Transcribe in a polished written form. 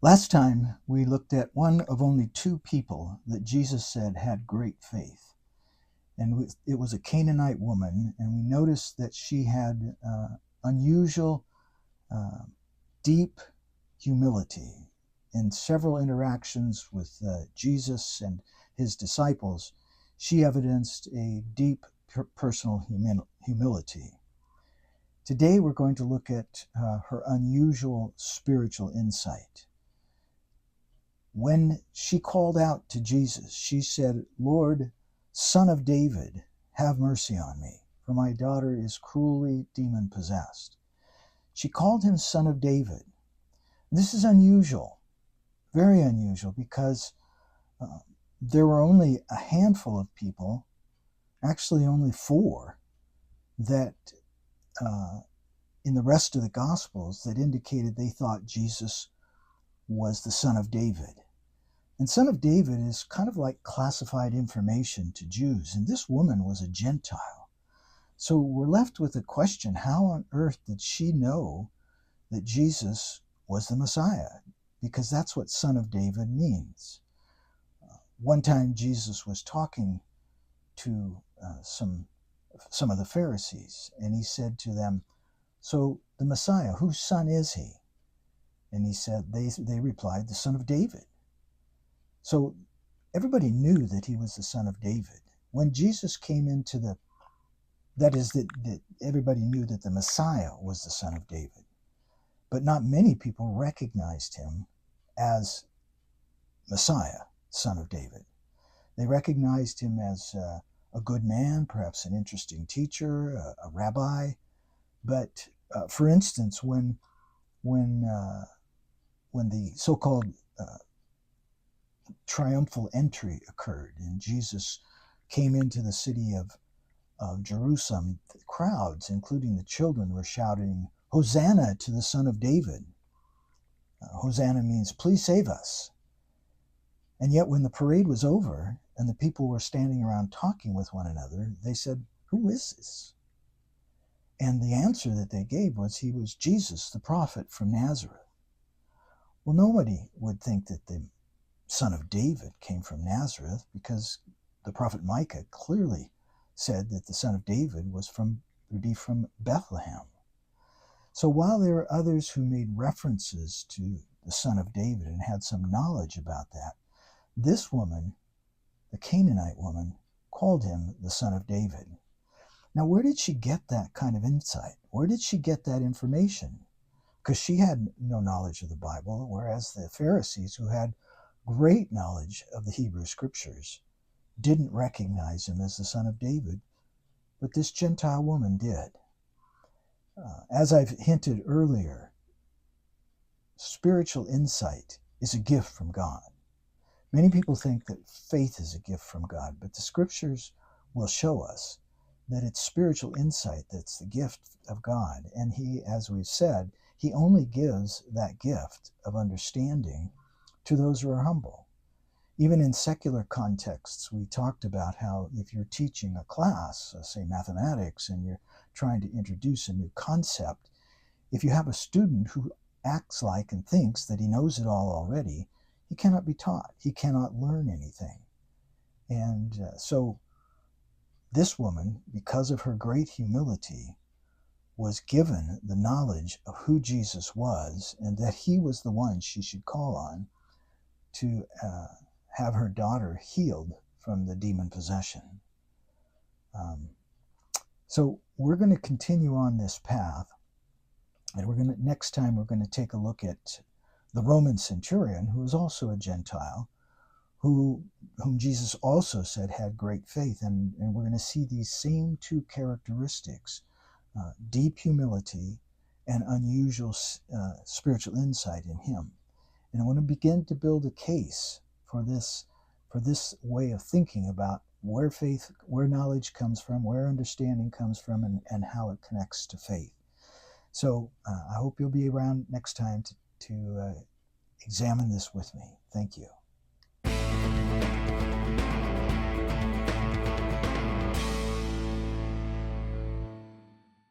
Last time we looked at one of only two people that Jesus said had great faith. And it was a Canaanite woman, and we noticed that she had unusual, uh, deep humility. In several interactions with Jesus and his disciples, she evidenced a deep personal humility. Today we're going to look at her unusual spiritual insight. When she called out to Jesus, she said, "Lord, Son of David, have mercy on me, for my daughter is cruelly demon possessed." She called him Son of David. This is unusual, very unusual, because uh, there were only a handful of people, actually only four, that uh, in the rest of the Gospels that indicated they thought Jesus was the Son of David. And Son of David is kind of like classified information to Jews. And this woman was a Gentile. So we're left with the question, how on earth did she know that Jesus was the Messiah? Because that's what Son of David means. One time Jesus was talking to some of the Pharisees, and he said to them, "So the Messiah, whose son is he?" And he said, they replied, "The Son of David." So everybody knew that he was the Son of David. When Jesus came into that everybody knew that the Messiah was the Son of David. But not many people recognized him as Messiah, Son of David. They recognized him as a good man, perhaps an interesting teacher, a rabbi. But for instance, when when the so-called triumphal entry occurred and Jesus came into the city of Jerusalem, the crowds, including the children, were shouting, "Hosanna to the Son of David." Hosanna means, "Please save us." And yet when the parade was over and the people were standing around talking with one another, they said, "Who is this?" And the answer that they gave was, he was Jesus, the prophet from Nazareth. Well, nobody would think that the Son of David came from Nazareth, because the prophet Micah clearly said that the Son of David would be from Bethlehem. So while there are others who made references to the Son of David and had some knowledge about that, this woman, the Canaanite woman, called him the Son of David. Now, where did she get that kind of insight? Where did she get that information? Because she had no knowledge of the Bible, whereas the Pharisees, who had great knowledge of the Hebrew Scriptures, didn't recognize him as the Son of David, but this Gentile woman did. As I've hinted earlier, spiritual insight is a gift from God. Many people think that faith is a gift from God, but the Scriptures will show us that it's spiritual insight that's the gift of God. And he, as we've said, he only gives that gift of understanding to those who are humble. Even in secular contexts, we talked about how if you're teaching a class, say mathematics, and you're trying to introduce a new concept, if you have a student who acts like and thinks that he knows it all already, he cannot be taught. He cannot learn anything. And so this woman, because of her great humility, was given the knowledge of who Jesus was and that he was the one she should call on to have her daughter healed from the demon possession. So we're going to continue on this path, and next time we're going to take a look at the Roman centurion, who was also a Gentile, whom Jesus also said had great faith. And we're going to see these same two characteristics, deep humility and unusual spiritual insight in him. And I want to begin to build a case for this way of thinking about where knowledge comes from, where understanding comes from, and how it connects to faith. So I hope you'll be around next time to examine this with me. Thank you.